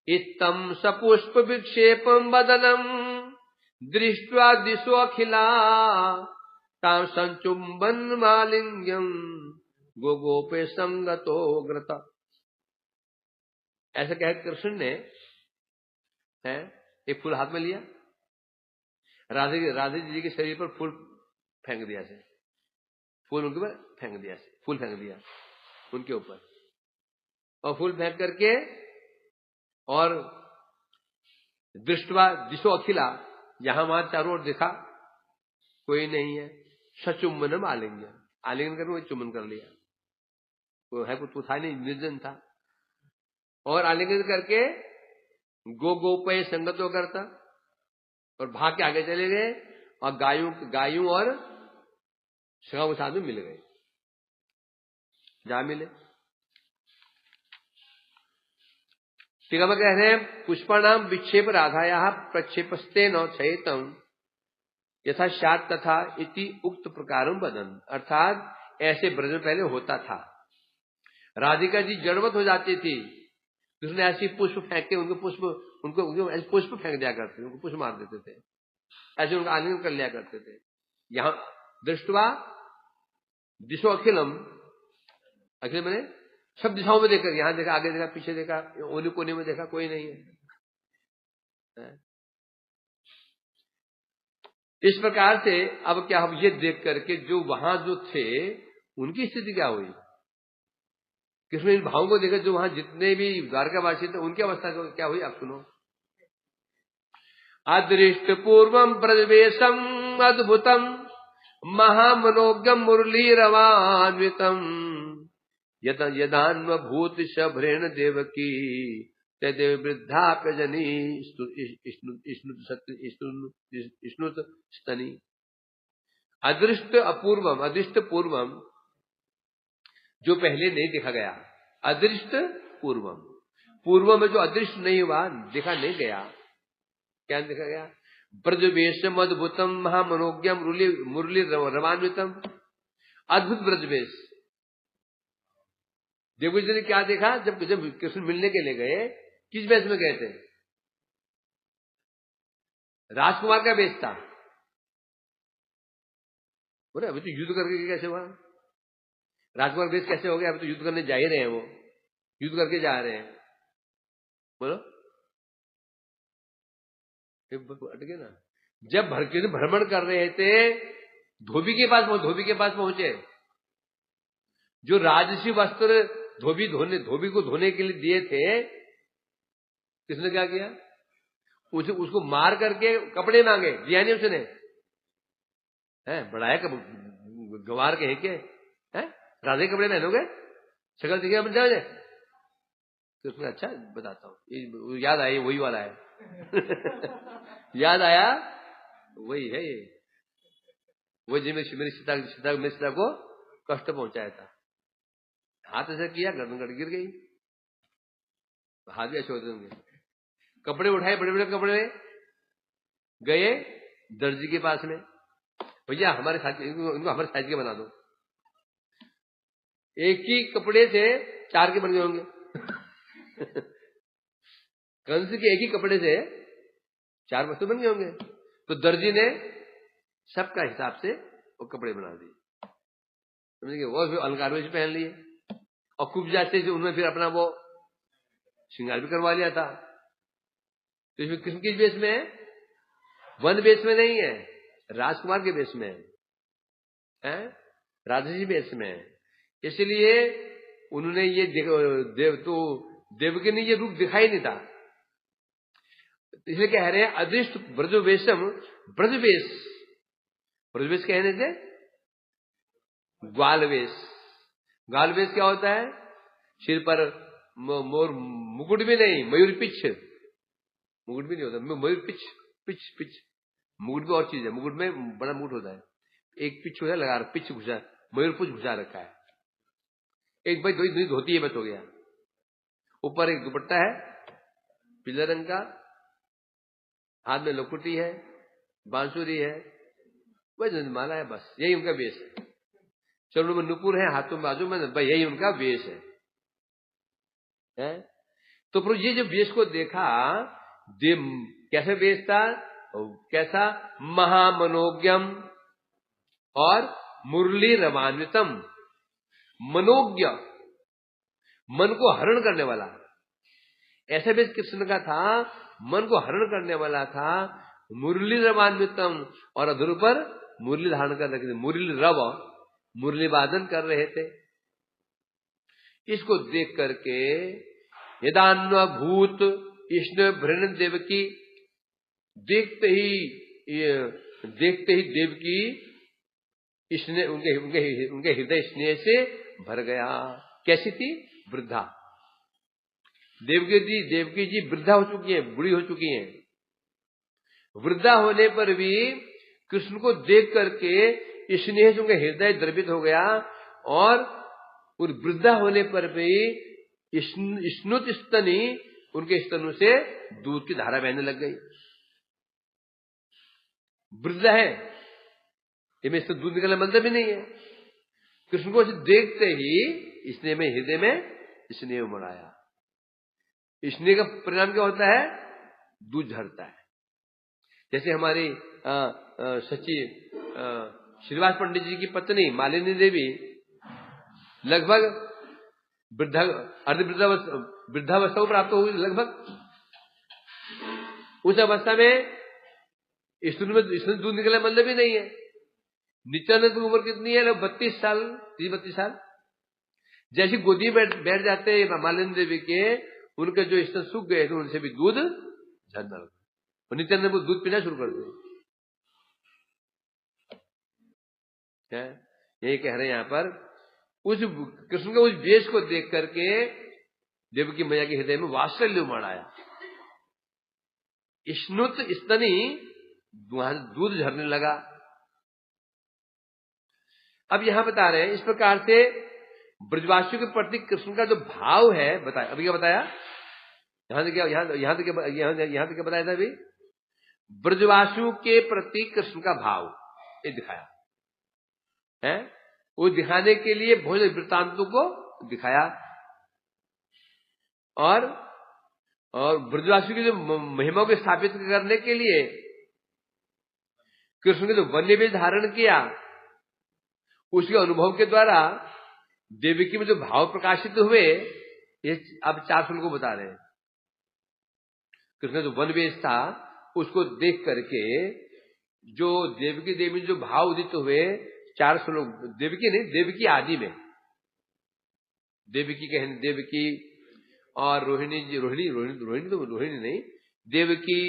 इत्थं सपुष्प विक्षेपं वदनं दृष्ट्वा दिशो अखिला तां संचुम्बन मालिंग्यं गोगोपे संगतो ग्रत। ऐसा कह कृष्ण ने एक फूल हाथ में लिया, राधे जी के शरीर पर फूल फेंक दिया से, फूल उनके ऊपर फेंक दिया से, फूल फेंक दिया उनके ऊपर, और फूल फेंक करके और दृष्टवा दिशो अखिला, यहां वहां चारों ओर देखा, कोई नहीं है। सचुम्बनम आलिंगन, आलिंगन करके वही चुम्बन कर लिया, वो है कुछ था नहीं, निर्जन था। और आलिंगन करके गोपय संगतो करता, और भाग के आगे चले गए, और गायों और सगा के साथ में मिल गए, जा मिले। टीका में कह रहे हैं पुष्पाणाम विक्षेप राधाया प्रक्षेपस्ते न छयतम यथा शात तथा इति उक्त प्रकारम वदन। अर्थात ऐसे ब्रज में पहले होता था, राधिका जी जड़वत हो जाती थी, उसने ऐसी पुष्प फेंक के उनको ऐसे पुष्प फेंक दिया करते थे, उनको पुष्प मार देते थे, ऐसे उनका आलिंगन कर लिया करते थे। यहां दृष्टवा दिशो अखिलम, अखिल मैंने सब दिशाओं में देखकर, यहां देखा, आगे देखा, पीछे देखा, ओली कोने में देखा, कोई नहीं है। इस प्रकार से अब क्या, हम ये देख करके जो वहां जो थे उनकी स्थिति क्या हुई, कृष्ण इन भावों को देखकर जो वहां जितने भी द्वारकावासी थे उनकी अवस्था क्या हुई, आप सुनो। अदृष्ट पूर्वम प्रवेशम अद्भुतम महामनोज्ञम मुरली रवान्वितम यदान्वभूत शभ्रेण देवकी तदेव वृद्धाप्यजनी स्नुत स्तनी। अदृष्ट अपूर्वम, अदृष्ट पूर्वम जो पहले नहीं देखा गया, अदृष्ट पूर्वम, पूर्व में जो अदृष्ट नहीं हुआ, देखा नहीं गया, क्या देखा गया, ब्रजवेशम अद्भुतम महामनोज्ञम मुरली रवान्वितम, अद्भुत ब्रजवेश। देवकी जी ने क्या देखा, जब कृष्ण मिलने के लिए गए, किस वेश में गए थे, राजकुमार का वेश था। बोले अभी तो युद्ध करके कैसे हुआ, राजकुमार वेश कैसे हो गया, अभी तो युद्ध करने जा ही रहे हैं, वो युद्ध करके जा रहे हैं, बोलो अटके ना। जब भ्रमण कर रहे थे, धोबी के पास पहुंचे, जो राजसी वस्त्र धोबी को धोने के लिए दिए थे, किसने क्या किया, उसको मार करके कपड़े मांगे, दिया नहीं उसने, बढ़ाया गंवार के के राधे कपड़े पहनोगे, शक्ल दिखे बन जाओगे, तो उसने अच्छा बताता हूँ, याद आया वही वाला है याद आया वही है ये, वो जी मेरी सीता को कष्ट पहुंचाया था, हाथ ऐसा किया, गर्दन कट गिर गई, हाथ भी ऐसे होते होंगे, कपड़े उठाए, बड़े बड़े कपड़े गए दर्जी के पास में, भैया हमारे साथ इनको हमारे साइज के बना दो, एक ही कपड़े से 4 के बन गए होंगे कंस के एक ही कपड़े से 4 वस्तु बन गए होंगे, तो दर्जी ने सबका हिसाब से वो कपड़े बना दिए, समझिए, वो फिर अलंकार भी पहन लिए, और खूब जाते थे उन्होंने फिर अपना वो श्रृंगार भी करवा लिया था। तो इसमें कृष्ण किस वेश में है, वन वेश में नहीं है, राजकुमार के वेश में है, राजसी वेश में है, इसलिए उन्होंने ये देवकी ने ये रूप दिखाई नहीं था, इसलिए कह रहे हैं अदृष्ट ब्रजवेशम, ब्रजवेश, ब्रजवेश कहने थे ग्वालवेश, ग्वालवेश क्या होता है, सिर पर मोर मुकुट भी नहीं, मयूर पिछ, मुकुट भी नहीं होता, मयूर पिछ पिच मुकुट में और चीज है, मुकुट में बड़ा मुकुट होता है, एक पिच होता है लगा, पिच घुसा, मयूर पुछ घुसा रखा है, एक भाई दो धोती है, बस हो गया। ऊपर एक दुपट्टा है पीले रंग का, हाथ में लकुटी है, बांसुरी है, वही माला है, बस यही उनका वेश है। चरणों में नुपुर है, हाथों में बाजू में, भाई यही उनका वेश है? तो प्रभु ये जो वेश को देखा, कैसे वेश था, कैसा, महामनोज्ञम और मुरली रवान्वितम, मनोज्ञ, मन को हरण करने वाला, ऐसा वेश कृष्ण का था, मन को हरण करने वाला था। मुरली रवान्वितम, और अधुर पर मुरली धारण कर रखे थे, मुरली रव, मुरली वादन कर रहे थे। इसको देख करके यदान्वभूत कृष्ण भृण देवकी, देखते ही देवकी इसने उनके हृदय स्नेह से भर गया। कैसी थी? वृद्धा। देवकी जी वृद्धा हो चुकी है, बुढ़ी हो चुकी हैं। वृद्धा होने पर भी कृष्ण को देख करके स्नेह से उनका हृदय द्रवित हो गया, और वृद्धा होने पर भी स्नुत स्तनी, उनके स्तनों से दूध की धारा बहने लग गई। वृद्धा है, इनमें इससे दूध निकलना मतलब ही नहीं है। कृष्ण को देखते ही स्नेह में, हृदय में स्नेह उमड़ आया। स्नेह का परिणाम क्या होता है? दूध झरता है। जैसे हमारी श्रीवास पंडित जी की पत्नी मालिनी देवी लगभग वृद्धावस्था को प्राप्त हुई। लगभग उस अवस्था में इसमें दूध निकलना मतलब ही नहीं है। नित्यानंद की उम्र कितनी है? 32 साल, 30-32 साल। जैसी गोदी में बैठ जाते हैं मालिनी देवी के, उनके जो स्तन सूख गए थे, उनसे भी दूध झरना लगा, और नित्यानंद को दूध पीना शुरू कर दिया। यही कह रहे हैं यहाँ पर, उस कृष्ण के उस वेश को देख करके देवकी मैया के हृदय में वात्सल्य उमड़ आया। स्नुत स्तनी, दूध झरने लगा। अब यहां बता रहे हैं, इस प्रकार से ब्रजवासियों के प्रति कृष्ण का जो भाव है बताया। अभी क्या बताया? यहां तक क्या बताया था अभी? ब्रजवासियों के प्रति कृष्ण का भाव ये दिखाया है। वो दिखाने के लिए बहुत वृत्तांतों को दिखाया, और ब्रजवासियों की जो महिमा को स्थापित करने के लिए कृष्ण ने जो वन्य वेश धारण किया, उसके अनुभव के द्वारा देवकी में जो भाव प्रकाशित हुए, ये अब 4 श्लोक को बता रहे हैं। कृष्ण जो वन वेश था, उसको देख करके जो देवकी देवी जो भाव उदित हुए, 4 श्लोक, देवकी नहीं, देवकी आदि में, देवकी कहने, देवकी और रोहिणी जी, रोहिणी नहीं, देवकी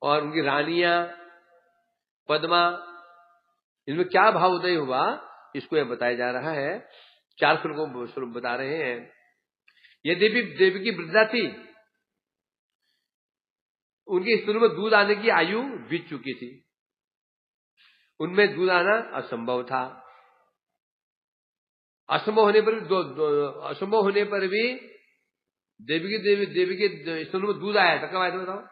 और उनकी रानियां पद्मा, इनमें क्या भाव उदय हुआ, इसको यह बताया जा रहा है। 4 श्लोक बता रहे हैं। यदि देवकी वृद्धा थी, उनके स्तनों में दूध आने की आयु बीत चुकी थी, उनमें दूध आना असंभव था। असंभव होने पर भी देवी के स्तनों में दूध आया था। कब आया था बताओ?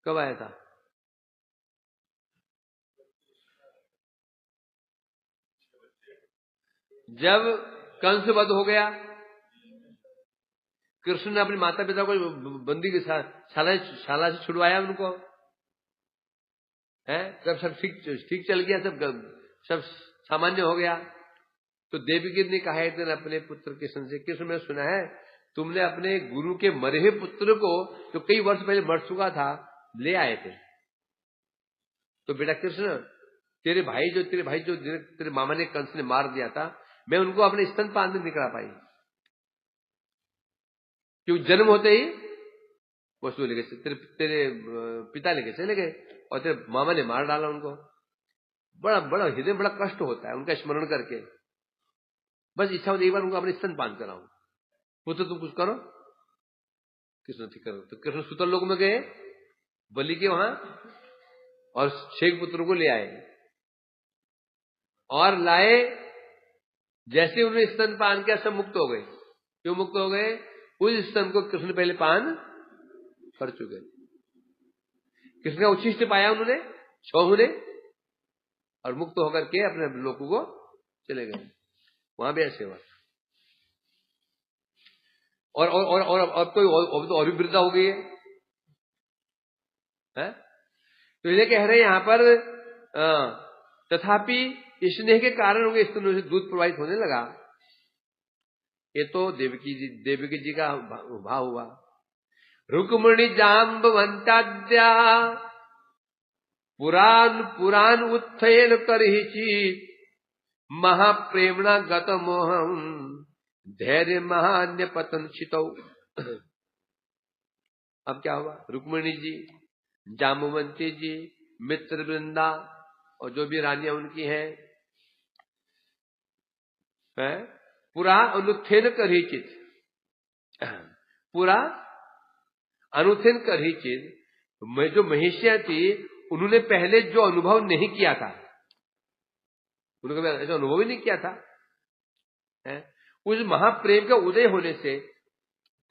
कब आया था? जब कंस वध हो गया, कृष्ण ने अपने माता पिता को बंदी के शाला से छुड़वाया उनको, है, तब सब ठीक चल गया, सब सामान्य हो गया। तो देवकी ने कहा एक दिन अपने पुत्र कृष्ण से, कृष्ण ने सुना है तुमने अपने गुरु के मरे हुए पुत्र को, जो कई वर्ष पहले मर चुका था, ले आए थे। तो बेटा कृष्ण, तेरे भाई जो तेरे मामा ने कंस ने मार दिया था, मैं उनको अपने स्तनपान नहीं करा पाई, क्योंकि जन्म होते ही वस्तु लेके तेरे पिता लेके चले गए, और तेरे मामा ने मार डाला उनको। बड़ा हृदय बड़ा कष्ट होता है उनका स्मरण करके। बस इच्छा होती एक बार उनको अपने स्तनपान कराऊं। वो तो तुम कुछ करो, कृष्ण थे कर, तो कृष्ण सुतर लोक में गए बलि के वहां और 6 पुत्रों को ले आए और लाए। जैसे उन्होंने स्तनपान किया सब मुक्त हो गए। क्यों मुक्त हो गए? उस स्तन को कृष्ण पहले पान कर चुके। कृष्ण का उच्छिष्ट पाया उन्होंने 6 ने और मुक्त होकर के अपने लोगों को चले गए। वहां भी ऐसे हुआ। और अब तो और भी वृद्धा हो गई है? तो ये कह रहे हैं यहां पर तथापि स्नेह के कारण उनके स्तनों से दूध प्रवाहित होने लगा। ये तो देवकी जी का भाव हुआ। रुक्मिणी जाम्बवंताद्या पुराण उत्थयन करहिचि महाप्रेमणा गत मोहम धैर्य महान्य पतन चितौ। अब क्या हुआ? रुक्मिणी जी, जाम्बवंती जी, मित्र वृंदा और जो भी रानियां उनकी हैं, पूरा अनुत्थेन करहिचित, पूरा अनुत्थेन करहिचित, जो महिषियां थी उन्होंने पहले जो अनुभव नहीं किया था, उन्होंने ऐसा अनुभव ही नहीं किया था, उस महाप्रेम का उदय होने से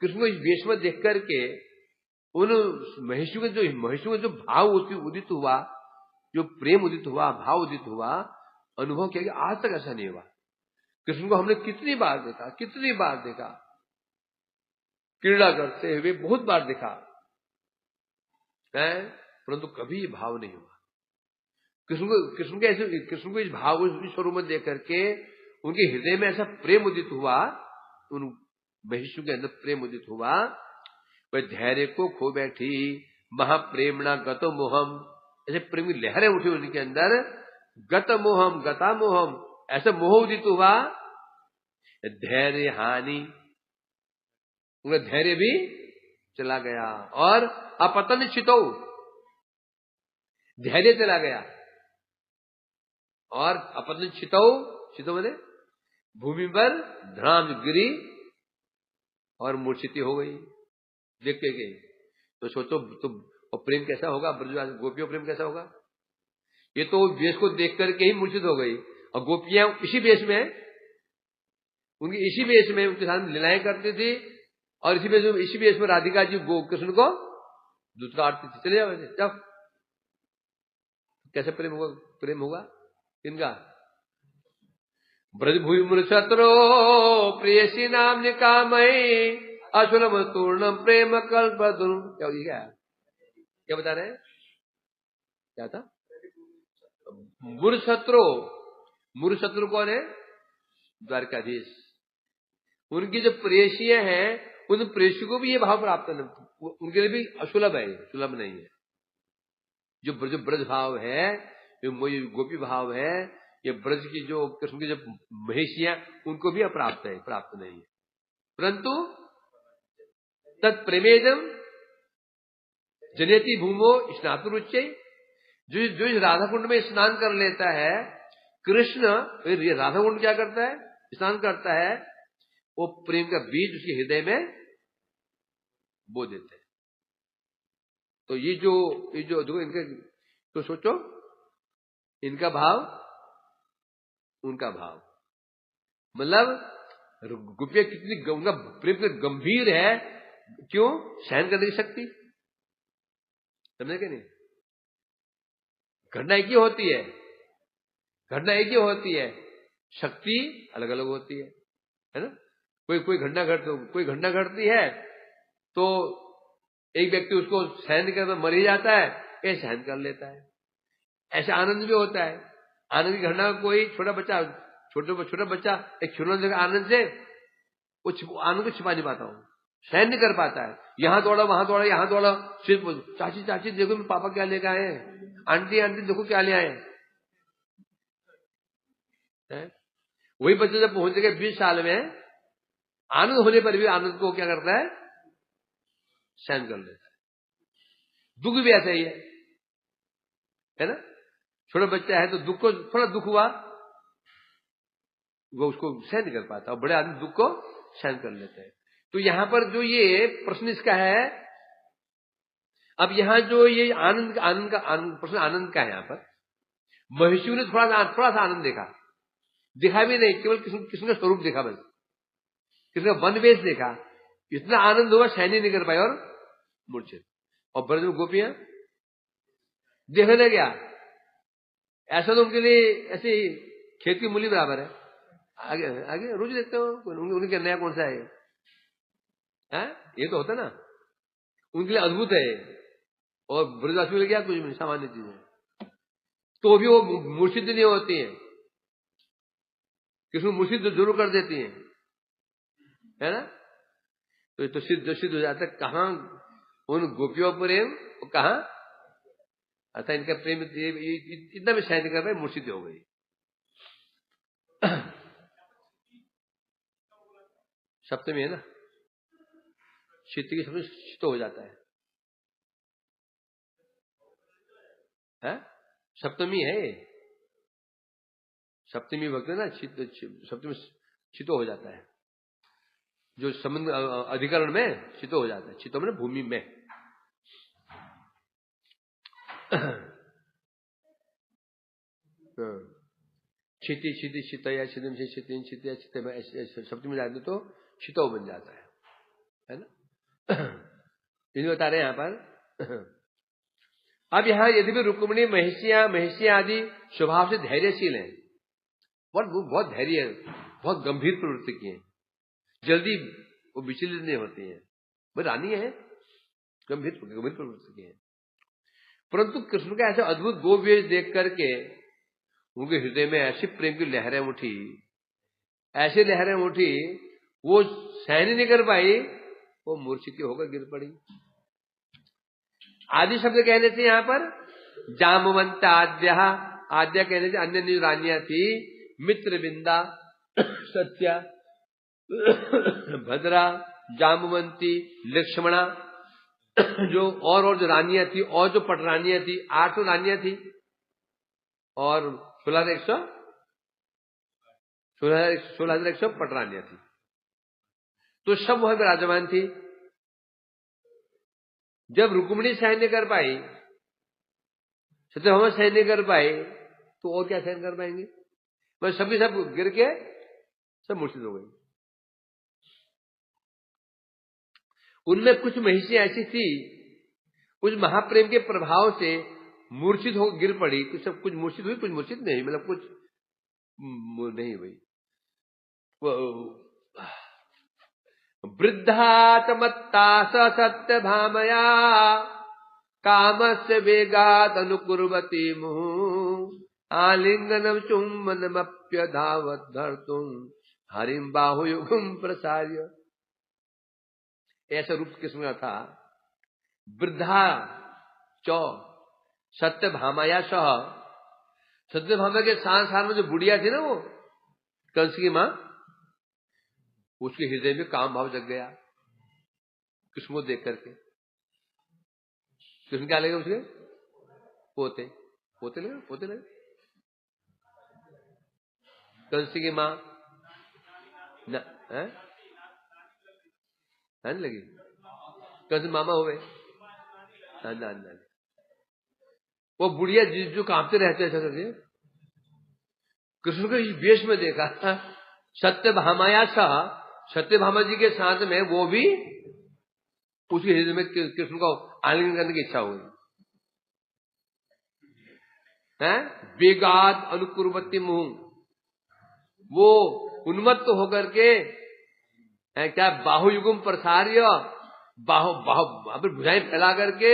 कृष्ण को इस वेश में देख करके उन महिषियों का जो भाव उदित हुआ, जो प्रेम उदित हुआ, भाव उदित हुआ, अनुभव किया कि आज तक ऐसा नहीं हुआ। कृष्ण को हमने कितनी बार देखा क्रीड़ा करते हुए, बहुत बार देखा है, परंतु कभी ये भाव नहीं हुआ। कृष्ण को इस भाव इस स्वरूप में देख करके उनके हृदय में ऐसा प्रेम उदित हुआ, उन महिषियों के अंदर प्रेम उदित हुआ, वह धैर्य को खो बैठी। महाप्रेमणा गत मोहम, ऐसे प्रेम की लहरें उठी उनके अंदर। गत मोहम, गता मोहम, ऐसा मोह उदित हुआ। धैर्य हानि, उनका धैर्य भी चला गया और अपतन चितौ, धैर्य चला गया और अपतन चितौ, चितौ मैंने भूमि पर धड़ाम गिरी और मूर्छित हो गई। देख के गई तो सोचो तो प्रेम कैसा होगा, ब्रजवासी गोपियों प्रेम कैसा होगा? ये तो वेश को देख करके ही मूर्छित हो गई और गोपियां इसी वेश में, उनकी इसी वेश में उनके साथ लीलाएं करती थी और इसी वेश में राधिका जी कृष्ण को दूध काटती थी। चले जाओ जाओ। कैसे प्रेम होगा इनका? ब्रजभूमि मूर्छत्रो प्रेयसी नाम निकामयी अशुलम तूर्णम प्रेम कल्प क्या बता रहे हैं? क्या था? मूर्छत्रो कौन है? द्वारकाधीश। उनकी जो प्रेयसियां हैं उन प्रेयसियों को भी ये भाव प्राप्त है, उनके लिए भी अशुलभ है, सुलभ नहीं है। जो ब्रज भाव है, जो गोपी भाव है, ये ब्रज की जो कृष्ण की जो महिषियां, उनको भी अप्राप्त है, प्राप्त नहीं है। परंतु तत्प्रेमेजम जनेति भूमो स्नातुरुच्चै, जो इस राधा कुंड में स्नान कर लेता है कृष्ण, राधा कुंड क्या करता है? स्नान करता है, वो प्रेम का बीज उसके हृदय में बो देते हैं। तो ये जो इनके, तो सोचो इनका भाव उनका भाव, मतलब गोपियां कितनी, उनका प्रेम गंभीर है, क्यों? सहन करने की शक्ति, समझे कि नहीं? घटना एक ही होती है, शक्ति अलग अलग होती है ना? कोई घटना घटती है तो एक व्यक्ति उसको सहन कर मर ही जाता है, ये सहन कर लेता है। ऐसे आनंद भी होता है। आनंद की घटना, कोई छोटा बच्चा एक खिलौने के आनंद से वो आनंद को छिपा नहीं पाता हूं, सहन नहीं कर पाता है। यहां दौड़ा वहां दौड़ा, यहां दौड़ा, सिर्फ चाची देखो मेरे पापा क्या लेकर आए हैं, आंटी देखो क्या ले आए हैं। वही बच्चा जब पहुंचेगा 20 साल में, आनंद होने पर भी आनंद को क्या करता है? सहन कर लेता है। दुख भी ऐसा ही है ना? छोटा बच्चा है तो दुख को, थोड़ा दुख हुआ वो उसको सहन नहीं कर पाता, और बड़े आदमी दुख को सहन कर लेते हैं। तो यहां पर जो ये प्रश्न इसका है, अब यहां जो ये आनंद का प्रश्न आनंद का है, यहां पर महिषियों ने थोड़ा सा आनंद दिखा भी नहीं, केवल कृष्ण का स्वरूप देखा, बस कृष्ण का वन वेश देखा, इतना आनंद हुआ सहन नहीं कर पाए और मूर्छित। और ब्रज में गोपियां देखने गया, ऐसा तो उनके लिए ऐसे खेत की मूली बराबर है। आगे आगे रोज देखते हो उनके नया कौन सा है? ये तो होता ना, उनके लिए अद्भुत है। और ब्रजवासी के लिए क्या, कुछ सामान्य चीज है, तो भी वो मूर्छित नहीं होती है, किसी मूर्छित जरूर कर देती है ना। तो ये तो सिद्ध हो जाता है। कहां उन गोपियों प्रेम, कहां अर्थात इनका प्रेम इतना भी सहन कर पाए, मूर्छित हो गई। सप्तमी है ना, शीत की सप्तमी शीत हो जाता है? सप्तमी है, सप्तमी वक्त ना सप्तमी शीत हो जाता है, जो संबंध अधिकरण में शीत हो जाता है। शीतो में भूमि में क्षिति क्षिति शीतया शीतम से शीतिन शीतया शीत सप्तमी में जाते तो शीतो बन जाता है ना। इन्हें बता रहे हैं यहां पर। अब यहां यदि भी रुक्मिणी महिषियां आदि स्वभाव से धैर्यशील हैं, बहुत धैर्य, बहुत गंभीर प्रवृत्ति की है, जल्दी वो विचलित नहीं होती है, वो रानी है, गंभीर प्रवृत्ति की है। परंतु कृष्ण का ऐसे अद्भुत गोवेश देख करके उनके हृदय में ऐसी प्रेम की लहरें उठी, ऐसी लहरें उठी, वो सहन नहीं कर पाई, वो मूर्छित होकर गिर पड़ी। आदि शब्द कहने से यहां पर जामवंत आद्या कहने से अन्य जो रानियां थी, मित्र बिंदा, सत्या, भद्रा, जामवंती, लक्ष्मणा, जो और जो रानियां थी, और जो पटरानियां थी, 8 रानियां थी और 16,100 पटरानियां थी, तो सब वहां विराजमान थी। जब रुक्मिणी सहन नहीं कर पाई, सत्यभामा सहन नहीं कर पाई, तो और क्या सहन कर पाएंगे? बस सभी सब गिर के सब मूर्छित हो गई। उनमें कुछ महिषियां ऐसी थी, कुछ महाप्रेम के प्रभाव से मूर्छित हो गिर पड़ी, कुछ मूर्छित हुई, कुछ मूर्छित नहीं, मतलब कुछ नहीं हुई। वृद्धातमत्ता सत्यभामया कामस्य वेगात् अनुकुर्वती मुहुः आलिंगनम चुम्बनमप्यधावत् धर्तुम् हरिम बाहुयुगम प्रसार्य। ऐसा रूप किस्म का था। वृद्धा चौ सत्यभामया सह, सत्यभामा के साथ में जो बुढ़िया थी ना, वो कंस की मां, उसके हृदय में काम भाव जग गया कृष्ण को देख करके। कृष्ण क्या लगे उसके? पोते लगे। कंस की मां नहीं लगी, कंस मामा हुए, नानी। वो बुढ़िया जो कांपते रहते ऐसा करके, कृष्ण को इस वेश में देखा, सत्यभामाया सह, सत्यभामा जी के साथ में वो भी, उसके हृदय में कृष्ण को आलिंगन करने की इच्छा हुई है। वेगात् अनुकुर्वती मुहुः, वो उन्मत्त होकर के क्या बाहुयुगम प्रसार्य, बाहु भुजाएं फैला करके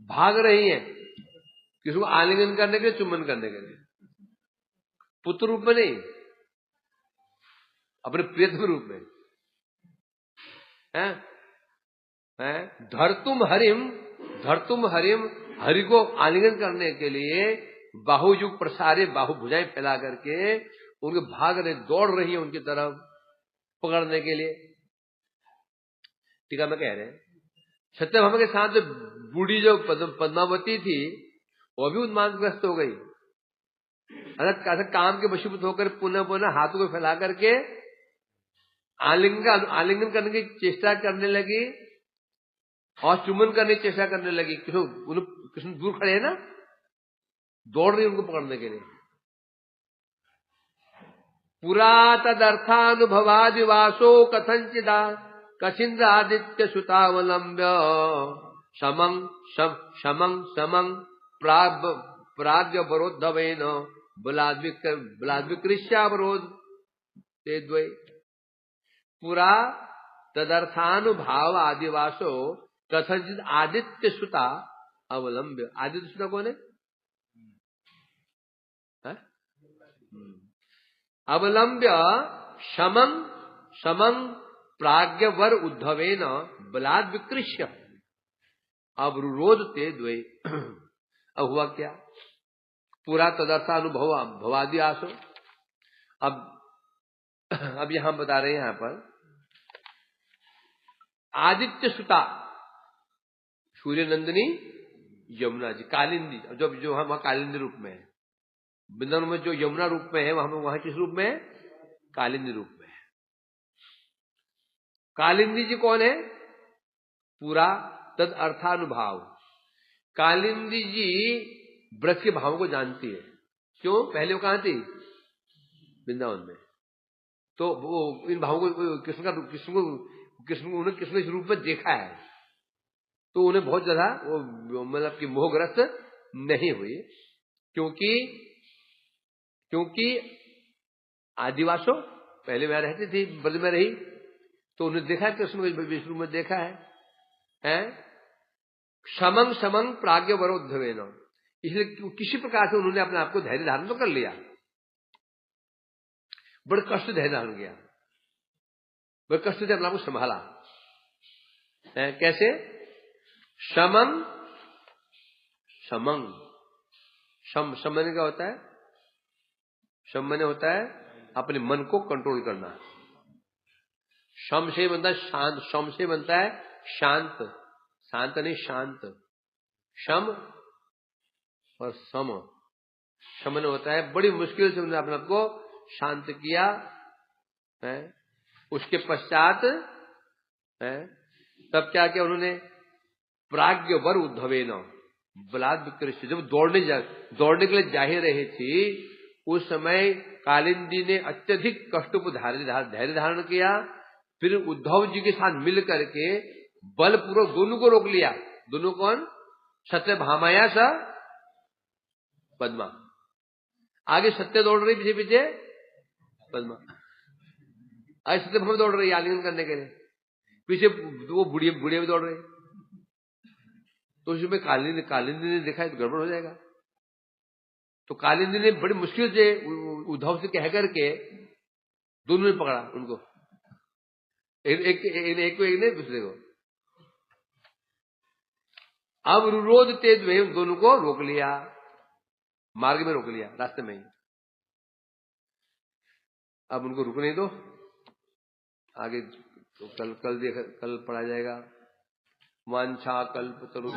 भाग रही हैं किसी को आलिंगन करने के लिए, चुम्बन करने के लिए, पुत्र रूप में नहीं, अपने प्रियतम रूप में है। धर्तुम हरिम, हरि को आलिंगन करने के लिए बाहुयुग प्रसारे, बाहु भुजाएं फैला करके उनके भाग रहे, दौड़ रही है उनकी तरफ पकड़ने के लिए। टीका में कह रहे हैं, सत्यभामा के साथ जो बूढ़ी जो पद्मावती थी, वो भी उन्मादग्रस्त हो गई, अर्थात काम के वशीभूत होकर पुनः हाथों को फैला करके आलिंगन करने की चेष्टा करने लगी और चुम्बन करने की चेष्टा करने लगी। कृष्ण दूर खड़े हैं ना, दौड़ रही उनको पकड़ने के लिए। पुरा तदर्थानुभवादिवासो कथंचिदा कचिंद्र आदित्य सुतावलंब्य समं प्राग्य वरोद्धवेन बलाद्विकृष्यावरोध ते द्वै। पुरा तदर्थानुभाव आदिवासो कथंचित आदित्य सुता अवलंब्य। आदित्य सुता कौन है? अवलंब्य समं प्राग्यवर उद्धवेन बलाद विकृष्य अवरुरोध ते द्वे। अब हुआ क्या? पूरा तदर्थानुभव भवादि आसो। अब यहां बता रहे हैं यहां पर आदित्य सुता सूर्य नंदिनी यमुना जी, कालिंदी, जो हम कालिंदी रूप में है। वृंदावन में जो यमुना रूप में है वहां किस रूप में है? कालिंदी रूप में है। कालिंदी जी कौन है? पूरा तद अर्थानुभाव। कालिंदी जी ब्रज के भावों को जानती है। क्यों? पहले वो कहां थी? वृंदावन में। तो वो इन भावों को उन्हें कृष्ण इस रूप में देखा है, तो उन्हें बहुत ज्यादा वो मतलब कि मोहग्रस्त नहीं हुई। क्योंकि आदिवासो पहले वहां रहती थी, ब्रज में रही, तो उन्हें देखा है कृष्ण को इस रूप में देखा है? समंग प्राग्य वरोद्धवेन। इसलिए किसी प्रकार से उन्होंने अपने आप को धैर्य धारण तो कर लिया, बड़े कष्ट धैर्य धारण किया, बड़े कष्ट से अपने आप को संभाला। कैसे? समंग सम मैंने क्या होता है? सम मैंने होता है अपने मन को कंट्रोल करना। सम से बनता है शांत, सम से बनता है शांत, शांत नहीं शांत। शम और सम ने होता है बड़ी मुश्किल से उन्होंने अपने आप को शांत किया है। उसके पश्चात तब क्या किया उन्होंने? प्राग्य वर उद्धवेन बलाद विकृष्य। जब दौड़ने के लिए जा ही रही थी, उस समय कालिंदी ने अत्यधिक कष्ट को धैर्य धारण किया। फिर उद्धव जी के साथ मिल करके बलपूर्वक दोनों को रोक लिया। दोनों कौन? सत्यभामाया सा पद्मा। आगे सत्य दौड़ रही, पीछे पीछे पद्मा। आगे सत्यभामा दौड़ रही आलिंगन करने के लिए, पीछे वो बुढ़िया भी दौड़ रहे। तो उसमें कालिंदी ने देखा तो गड़बड़ हो जाएगा, तो कालिंदी ने बड़ी मुश्किल से उद्धव से कह करके दोनों ने पकड़ा उनको, एक को एक ने दूसरे को। अब रुरोध तेज में दोनों को रोक लिया, मार्ग में रोक लिया, रास्ते में ही। अब उनको रुक नहीं दो, आगे तो कल पढ़ा जाएगा। वांछा कल्पतरु